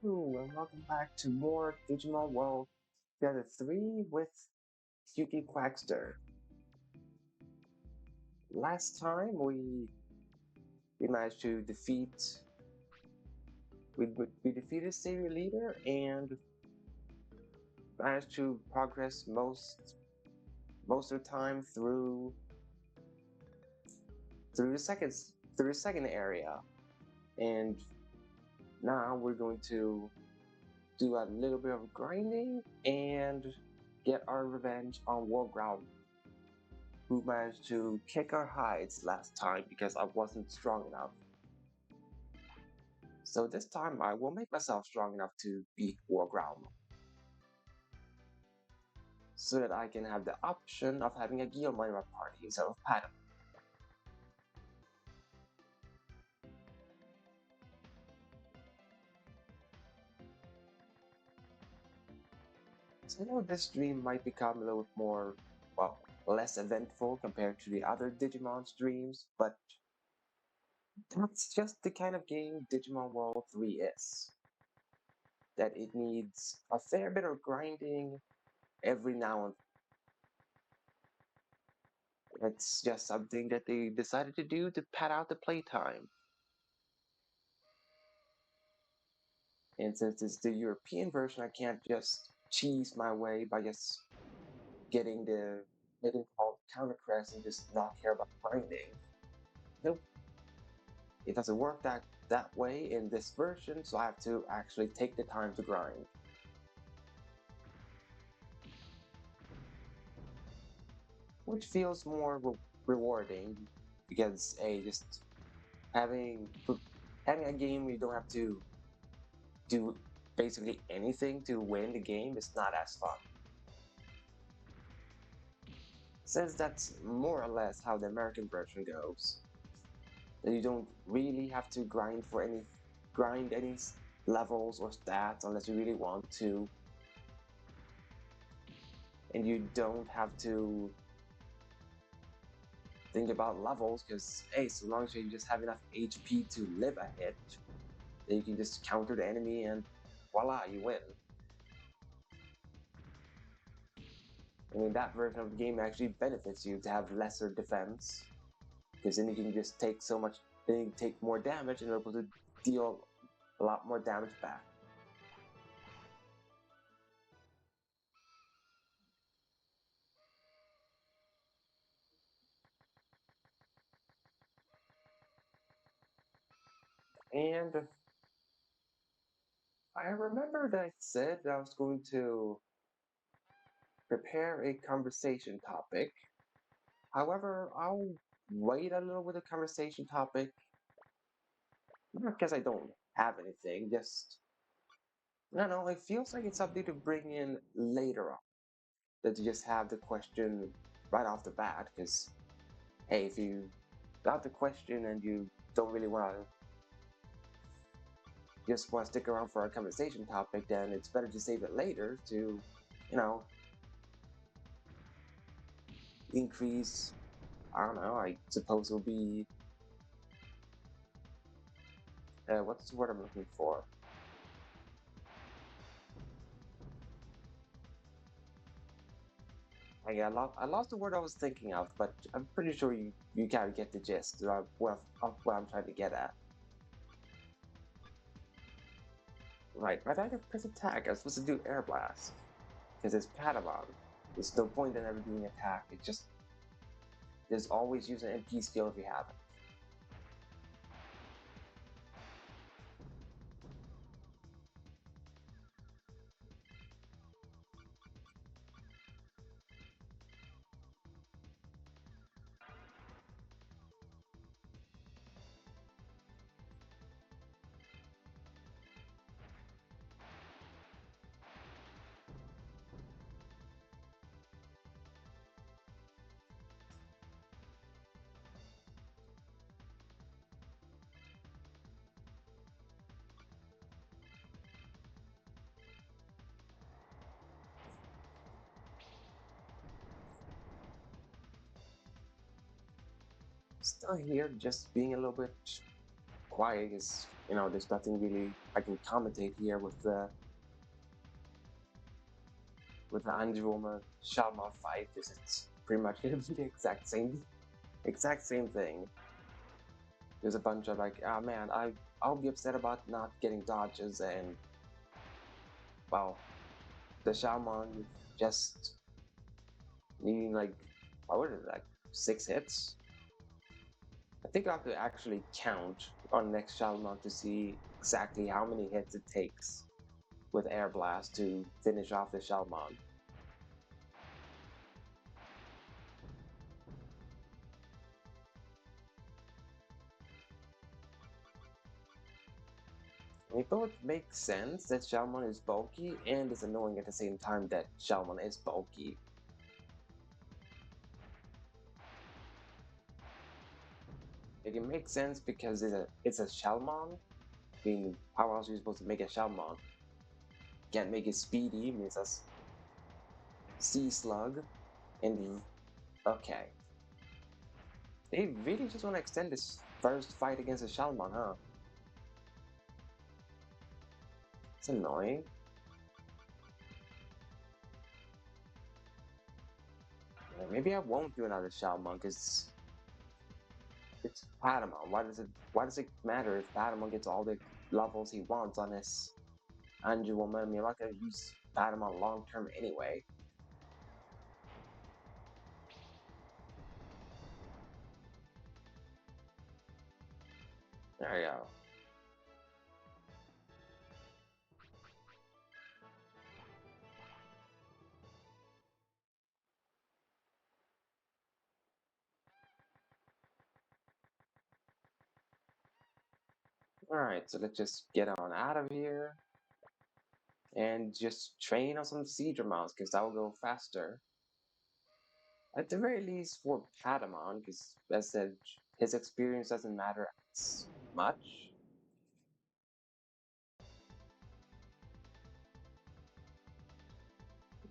Hello, and welcome back to more Digimon World Together 3 with Yuki Quackster. Last time we managed to we defeated Savior Leader and managed to progress most of the time through the second area. And now we're going to do a little bit of grinding and get our revenge on Warground, who managed to kick our hides last time because I wasn't strong enough. So this time I will make myself strong enough to beat Warground, so that I can have the option of having a Guillermo in my party instead of Patamon. So I know this stream might become a little more, well, less eventful compared to the other Digimon streams, but that's just the kind of game Digimon World 3 is. That it needs a fair bit of grinding every now and then. It's just something that they decided to do to pad out the playtime. And since it's the European version, I can't just cheese my way by just getting called countercrest and just not care about grinding. Nope. It doesn't work that way in this version, so I have to actually take the time to grind. Which feels more rewarding because just having having a game where you don't have to do basically anything to win the game is not as fun. Since that's more or less how the American version goes. That you don't really have to grind any levels or stats unless you really want to, and you don't have to think about levels because hey, so long as you just have enough HP to live a hit, then you can just counter the enemy and voila, you win. I mean, that version of the game actually benefits you to have lesser defense, because then you can just take then you can take more damage and you're able to deal a lot more damage back. And I remember that I said that I was going to prepare a conversation topic. However, I'll wait a little with the conversation topic, not because I don't have anything, just, I don't know, it feels like it's something to bring in later on, than to just have the question right off the bat, because, hey, if you got the question and you don't really just want to stick around for a conversation topic, then it's better to save it later to, you know, increase, I don't know, I suppose it will be, what's the word I'm looking for? I lost the word I was thinking of, but I'm pretty sure you kind of get the gist of what I'm trying to get at. Right, I had to press attack. I was supposed to do air blast because it's Patamon. There's no point in ever doing attack. It just there's always use an MP skill if you have it. Still here, just being a little bit quiet because there's nothing really I can commentate here with the Anjuma Shalma fight because it's pretty much gonna be the exact same thing. There's a bunch of like, ah man, I'll be upset about not getting dodges and well, the Shaman just needing like what was it like 6 hits? I think I have to actually count on next Shaman to see exactly how many hits it takes with Air Blast to finish off the Shaman. It both makes sense that Shalmon is bulky and it's annoying at the same time that Shalmon is bulky. Like, it makes sense because it's a Shalmon. I mean, how else are you supposed to make a Shalmon? Can't make it speedy, means a Sea Slug. And okay. They really just want to extend this first fight against a Shalmon, huh? It's annoying. Yeah, maybe I won't do another Shalmon because it's Patamon. Why does it matter if Patamon gets all the levels he wants on his Anju woman? I mean, I'm not gonna use Patamon long term anyway. There you go. Alright, so let's just get on out of here and just train on some Cedra mounts because that will go faster. At the very least for Patamon, because as I said, his experience doesn't matter as much.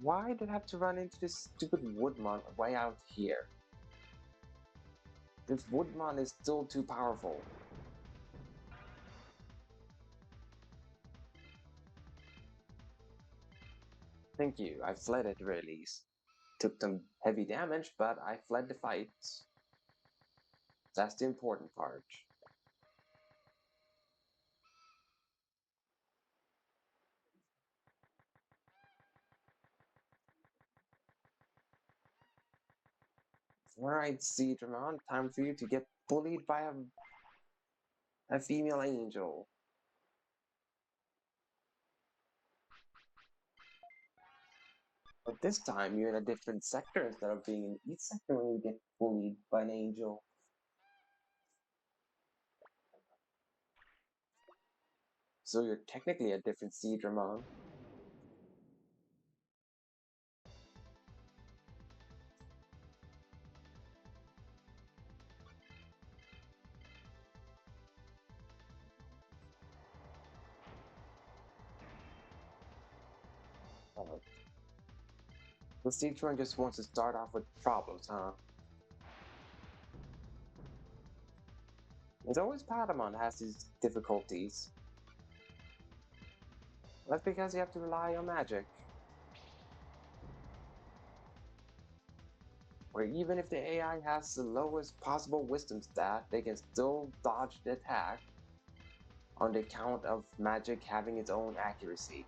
Why did I have to run into this stupid Woodmon way out here? This Woodmon is still too powerful. Thank you, I fled at the very least. Took some heavy damage, but I fled the fight. That's the important part. Alright, Cedramon, time for you to get bullied by a female angel. But this time you're in a different sector instead of being in each sector when you get bullied by an angel. So you're technically a different Cedramon. Uh, the Cedramon just wants to start off with problems, huh? It's always Patamon that has these difficulties. That's because you have to rely on magic. Where even if the AI has the lowest possible wisdom stat, they can still dodge the attack on the account of magic having its own accuracy.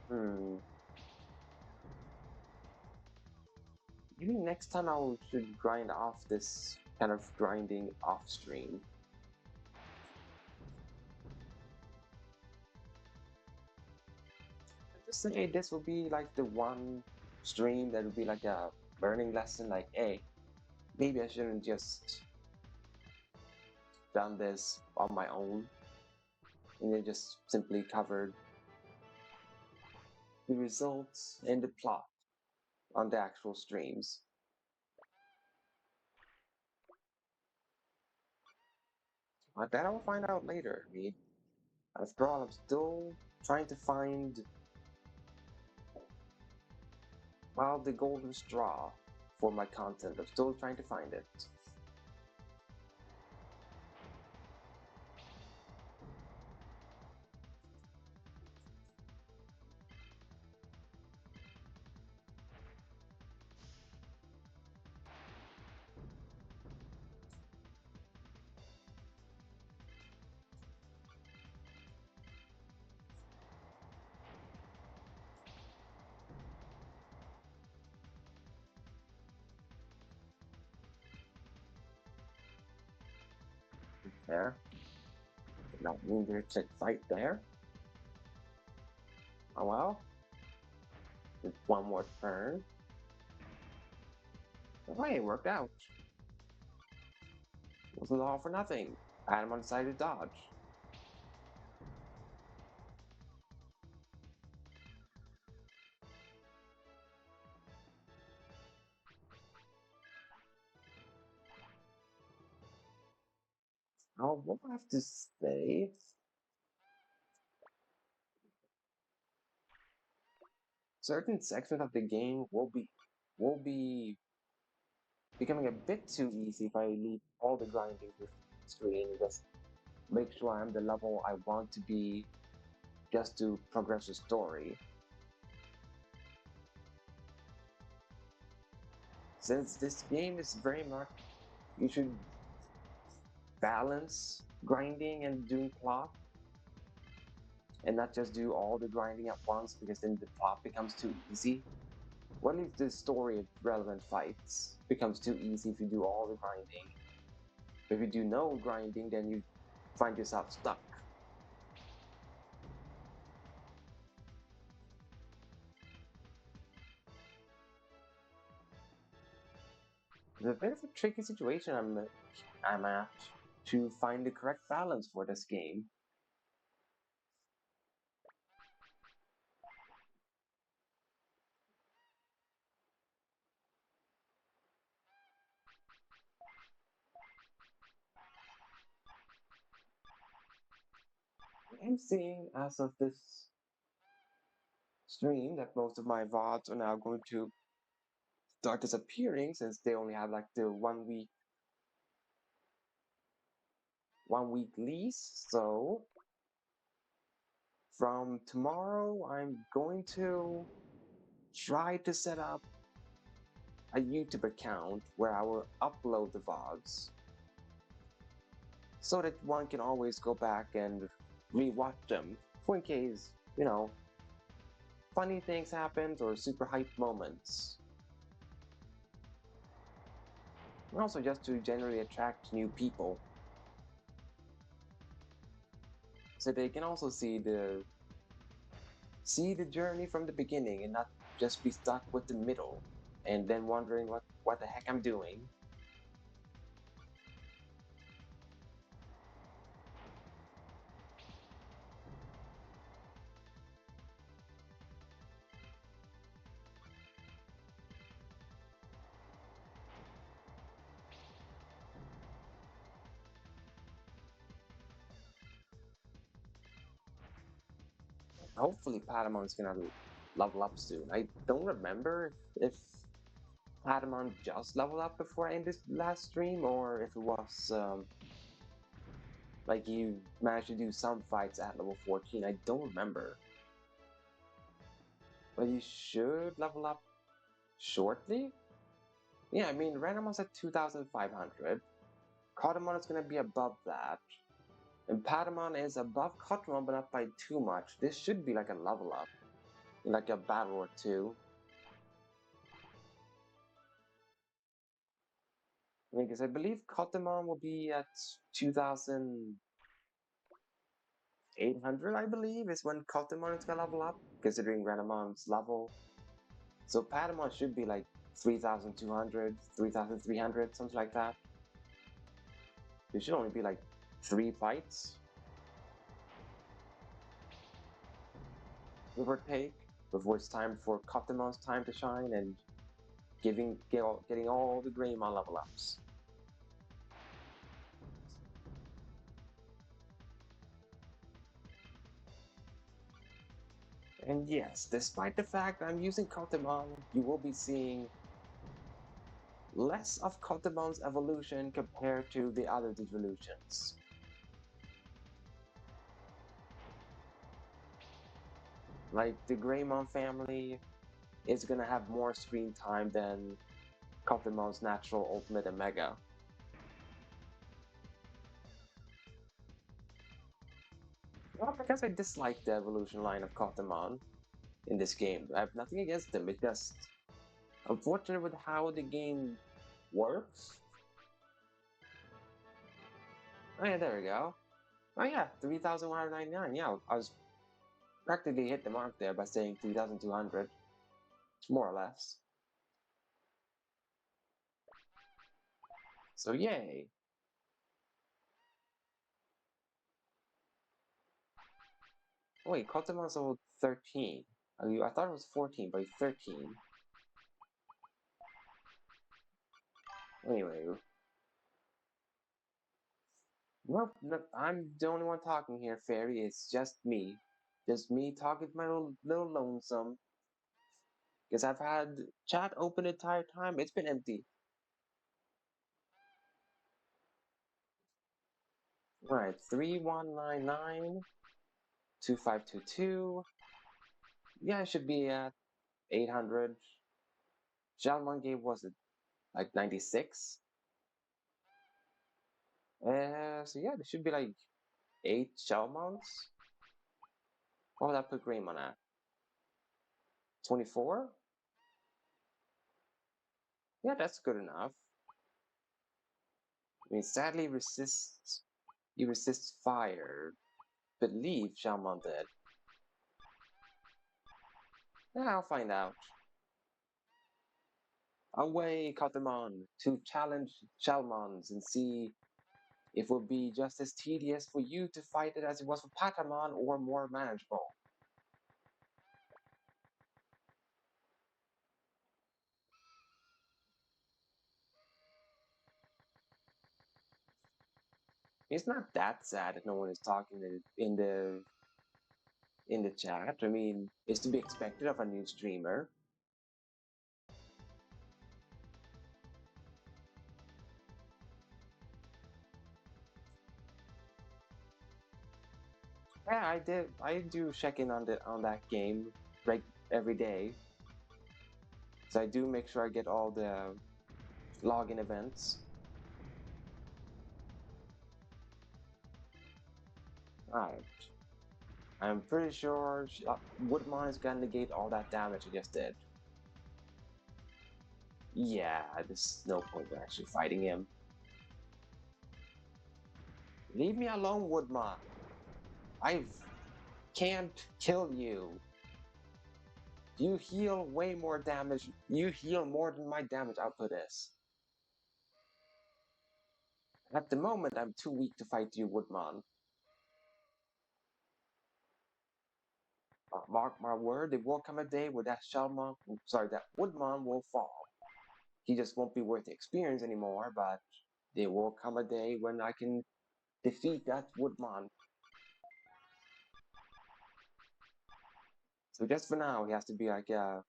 Hmm. Maybe next time should grind off this kind of grinding off stream. Just say this will be like the one stream that would be like a learning lesson, like, hey, maybe I shouldn't just done this on my own and then just simply covered the results and the plot on the actual streams. That I will find out later. I mean, after all, I'm still trying to find, well, the golden straw for my content. I'm still trying to find it. There. Not mean there's a fight there. Oh well. Just one more turn. Oh, hey, it worked out. Wasn't all for nothing. Patamon decided to dodge. Oh, what I have to say, certain sections of the game will be becoming a bit too easy if I leave all the grinding to the screen and just make sure I'm the level I want to be just to progress the story. Since this game is very much, you should balance grinding and doing plot and not just do all the grinding at once because then the plot becomes too easy. Well, if the story of relevant fights becomes too easy if you do all the grinding. But if you do no grinding, then you find yourself stuck. It's a bit of a tricky situation I'm at to find the correct balance for this game. I'm seeing as of this stream that most of my VODs are now going to start disappearing since they only have like the 1 week lease. So from tomorrow, I'm going to try to set up a YouTube account where I will upload the VODs so that one can always go back and rewatch them for in case, funny things happen or super hype moments. And also just to generally attract new people so they can also see the journey from the beginning and not just be stuck with the middle and then wondering what the heck I'm doing. Hopefully Patamon's gonna level up soon. I don't remember if Patamon just leveled up before I ended this last stream or if it was like you managed to do some fights at level 14. I don't remember. But you should level up shortly? Yeah, I mean, Ranamon's at 2,500. Kotemon is going to be above that. And Patamon is above Kotemon, but not by too much. This should be like a level up, like a battle or two. Because I believe Kotemon will be at 2,800, I believe, is when Kotemon is going to level up, considering Ranamon's level. So Patamon should be like 3,200, 3,300, something like that. There should only be like 3 fights, give or take, before it's time for Kotemon's time to shine and getting all the Greymon level ups. And yes, despite the fact I'm using Kotemon, you will be seeing less of Kotemon's evolution compared to the other devolutions. Like, the Greymon family is gonna have more screen time than Kotemon's natural Ultimate and Mega. Well, because I dislike the evolution line of Kotemon in this game. I have nothing against them, it's just unfortunate with how the game works. Oh yeah, there we go. Oh yeah, 3,199. Yeah, I was practically hit the mark there by saying 3,200, more or less. So yay. Wait, Kotemon's level 13. I thought it was 14, but 13. Anyway, well, no, I'm the only one talking here, Fairy. It's just me. Just me talking to my little lonesome. Because I've had chat open the entire time. It's been empty. Right, 3199, 2522. Yeah, it should be at 800. Xiaomon gave was it like 96? So yeah, there should be like 8 Xiaomons. What would that put Greymon at? 24? Yeah, that's good enough. I mean, sadly resists. He resists fire. Believe Xiaomon did. Yeah, I'll find out. Away, Kotemon, to challenge Xiaomons and see if it will be just as tedious for you to fight it as it was for Patamon or more manageable. It's not that sad that no one is talking in the chat. I mean, it's to be expected of a new streamer. Yeah, I did. I do check in on that game like every day. So I do make sure I get all the login events. Alright. I'm pretty sure Woodmon is gonna negate all that damage I just did. Yeah, there's no point in actually fighting him. Leave me alone, Woodmon. I can't kill you. You heal way more damage. You heal more than my damage output is. At the moment, I'm too weak to fight you, Woodmon. Mark my word, there will come a day where that that Woodmon will fall. He just won't be worth the experience anymore, but there will come a day when I can defeat that Woodmon. So just for now, he has to be like a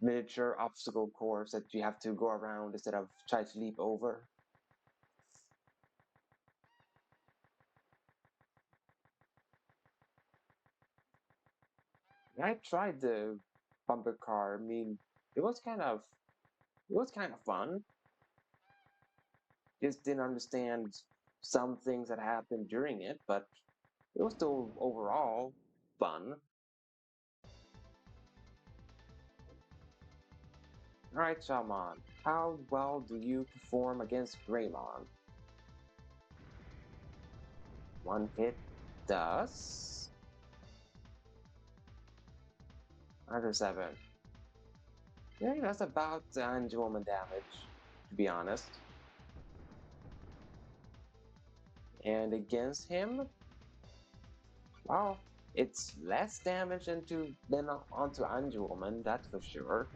miniature obstacle course that you have to go around instead of try to leap over. I tried the bumper car. I mean, it was kind of fun. Just didn't understand some things that happened during it, but it was still overall fun. Alright, Shaman, how well do you perform against Greymon? One hit does 107. Yeah, that's about the Angelwoman damage, to be honest. And against him, well, it's less damage than onto Angelwoman, that's for sure.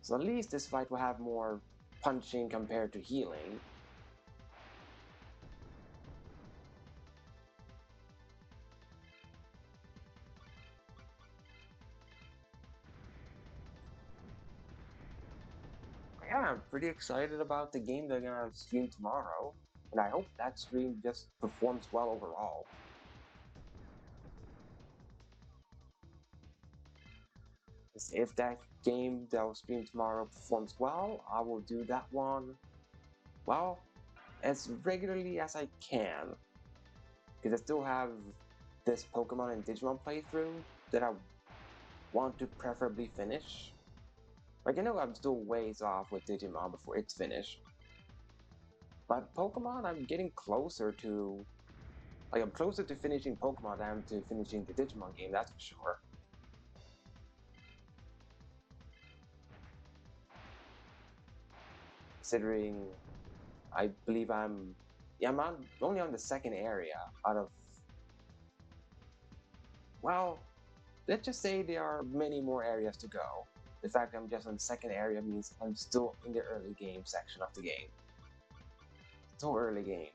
So at least this fight will have more punching compared to healing. I'm pretty excited about the game they're gonna stream tomorrow, and I hope that stream just performs well overall. If that game that will stream tomorrow performs well, I will do that one, well, as regularly as I can. Because I still have this Pokemon and Digimon playthrough that I want to preferably finish. Like, I know I'm still ways off with Digimon before it's finished. But Pokemon, I'm getting closer to... Like, I'm closer to finishing Pokemon than I am to finishing the Digimon game, that's for sure. Considering, I believe yeah, only on the second area out of... Well, let's just say there are many more areas to go. The fact that I'm just on the second area means I'm still in the early game section of the game. Still early game.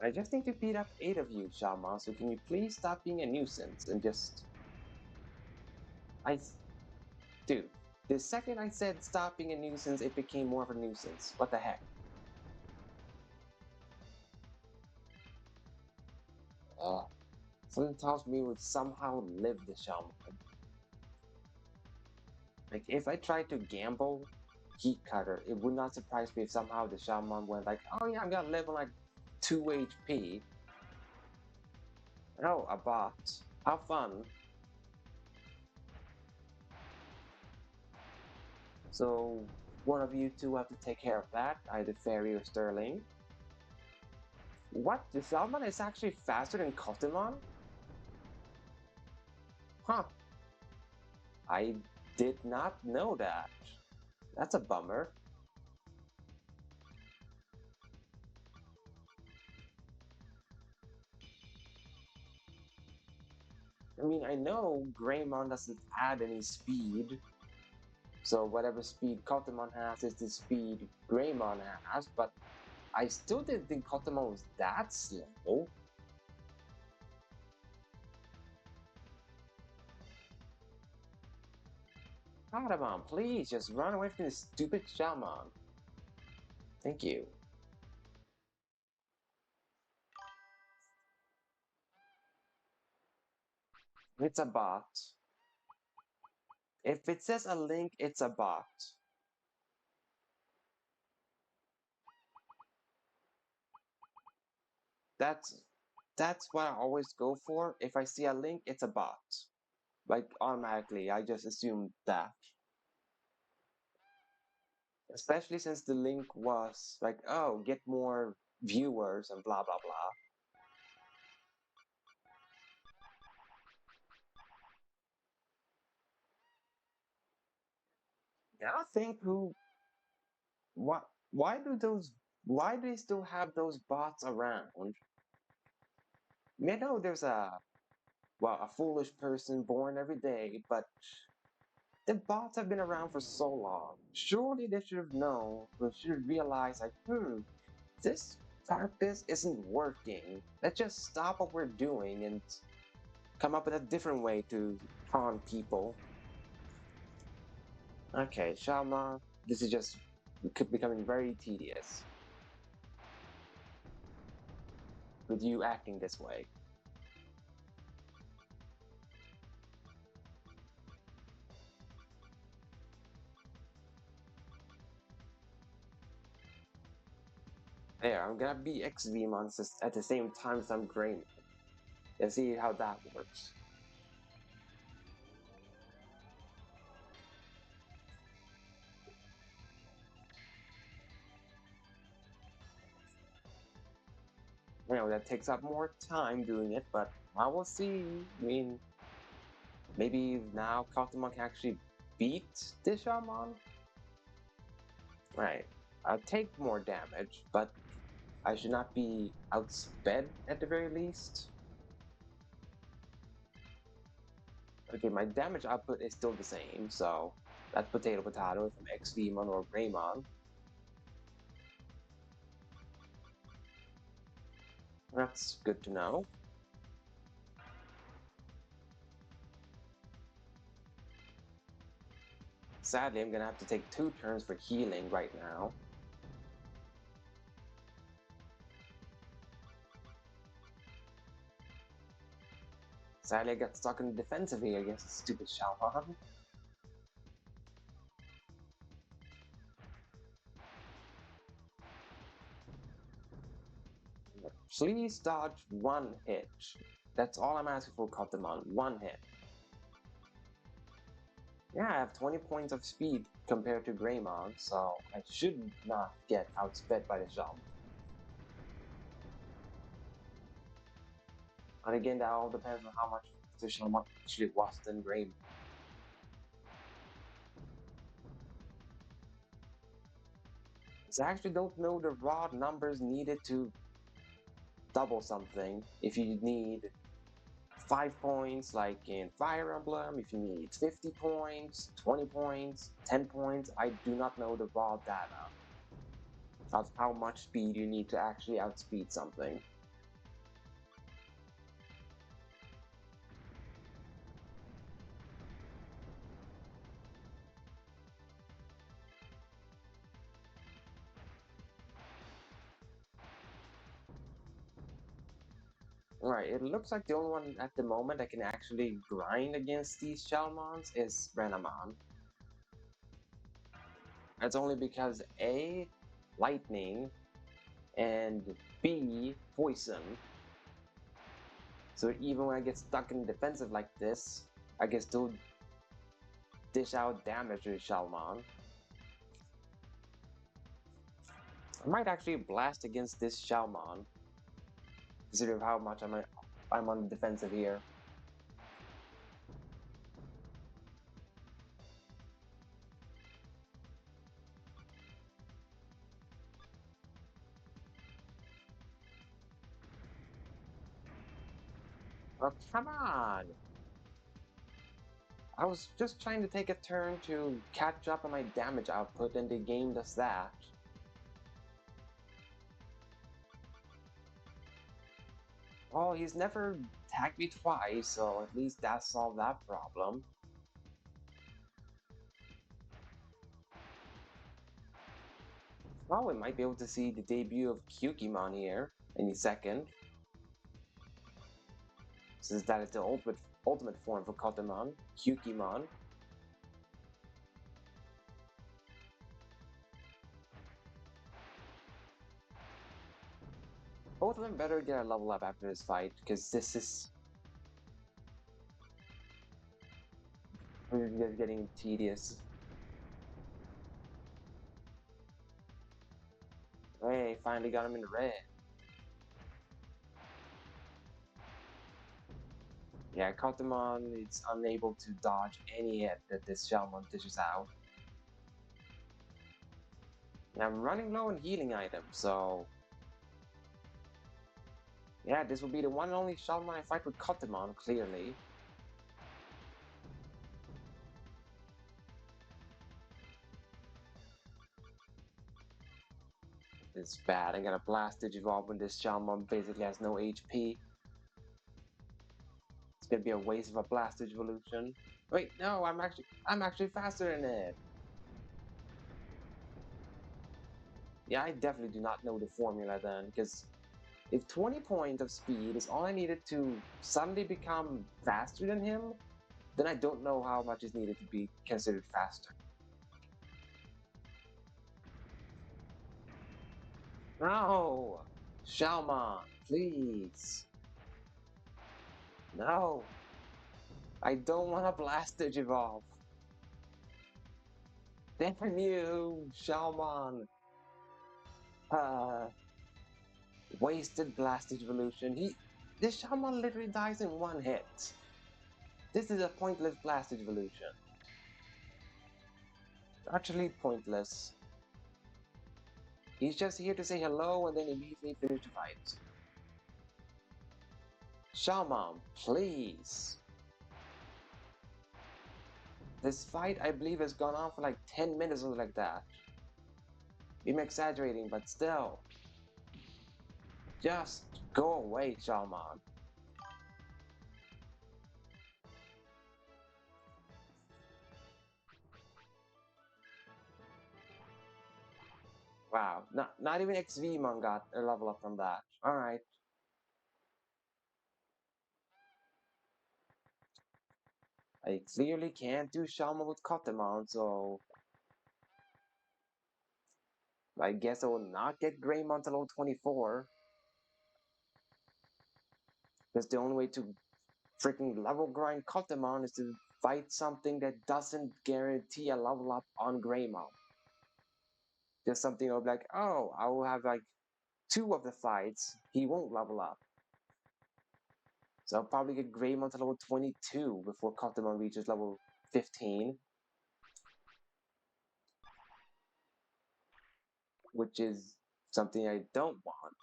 I just need to beat up 8 of you, Shaman, so can you please stop being a nuisance and just... Dude, the second I said stop being a nuisance, it became more of a nuisance. What the heck? Something tells me we would somehow live the Shaman. Like, if I tried to gamble Heat Cutter, it would not surprise me if somehow the Shaman went like, oh yeah, I'm gonna live on like 2 HP. Oh, a bot. How fun. So, one of you two have to take care of that, either Fairy or Sterling. What? The Shaman is actually faster than Kotemon? Huh. I did not know that. That's a bummer. I mean, I know Greymon doesn't add any speed, so whatever speed Kotemon has is the speed Greymon has, but I still didn't think Kotemon was that slow. Patamon, please, just run away from this stupid Shaman. Thank you. It's a bot. If it says a link, it's a bot. That's that's what I always go for. If I see a link, it's a bot. Like automatically, I just assume that. Especially since the link was like, oh, get more viewers and blah blah blah. I think what why do those why do they still have those bots around? I know there's a foolish person born every day, but the bots have been around for so long. Surely they should have known, or should have realized, like, this practice isn't working. Let's just stop what we're doing and come up with a different way to con people. Okay, Shalma, this is just becoming very tedious with you acting this way. There, I'm gonna be XV monsters at the same time as I'm Greymon. And see how that works. You know, that takes up more time doing it, but I will see. I mean, maybe now Kotemon can actually beat this Shaman? Right. I'll take more damage, but I should not be outsped at the very least. Okay, my damage output is still the same, so that's potato potato from XVmon or Greymon. That's good to know. Sadly, I'm gonna have to take 2 turns for healing right now. Sadly, I got stuck in the defensive here against the stupid Shaman. Please dodge 1 hit. That's all I'm asking for, Kotemon. 1 hit. Yeah, I have 20 points of speed compared to Greymon, so I should not get outsped by the Shaman. And again, that all depends on how much the Shaman actually was than Greymon. So I actually don't know the raw numbers needed to double something. If you need 5 points, like in Fire Emblem, if you need 50 points, 20 points, 10 points, I do not know the raw data of how much speed you need to actually outspeed something. Alright, it looks like the only one at the moment that can actually grind against these Shelmons is Renamon. That's only because A, lightning, and B, poison. So even when I get stuck in defensive like this, I can still dish out damage to Shalmon. I might actually blast against this Shalmon, considering how much I'm on the defensive here. Oh, come on! I was just trying to take a turn to catch up on my damage output, and the game does that. Oh, he's never tagged me twice, so at least that solved that problem. Well, we might be able to see the debut of Kyukimon here any second, since that is the ultimate form for Kotemon, Kyukimon. Both of them better get a level up after this fight, because this is getting tedious. Hey, finally got him in the red. Yeah, Kotemon is unable to dodge any hit that this Shelmon dishes out. And I'm running low on healing items, so... Yeah, this will be the one and only Shelmon I fight with Kotemon, clearly. It's bad. I'm gonna blast Digivolve when this Shelmon basically has no HP. It's gonna be a waste of a blast Digivolution. Wait, no, I'm actually faster than it. Yeah, I definitely do not know the formula then, because if 20 points of speed is all I needed to suddenly become faster than him, then I don't know how much is needed to be considered faster. No! Shalmon, please! No! I don't want to blast Digivolve! Damn you, Shalmon! Uh, wasted Blastage Evolution. This Shalmon literally dies in 1 hit. This is a pointless Blastage Evolution. Actually pointless. He's just here to say hello and then immediately finish the fight. Shalmon, please. This fight, I believe, has gone on for like 10 minutes or something like that. I'm exaggerating, but still. Just go away, Shaman. Wow, not even XVmon got a level up from that. Alright. I clearly can't do Shaman with Kotemon, so I guess I will not get Greymon till level 24. Because the only way to freaking level grind Kotemon is to fight something that doesn't guarantee a level up on Greymon. Just something of like, oh, I will have like 2 of the fights, he won't level up. So I'll probably get Greymon to level 22 before Kotemon reaches level 15. Which is something I don't want.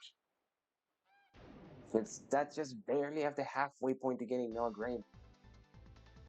It's that's just barely at the halfway point to getting Noah Greymon.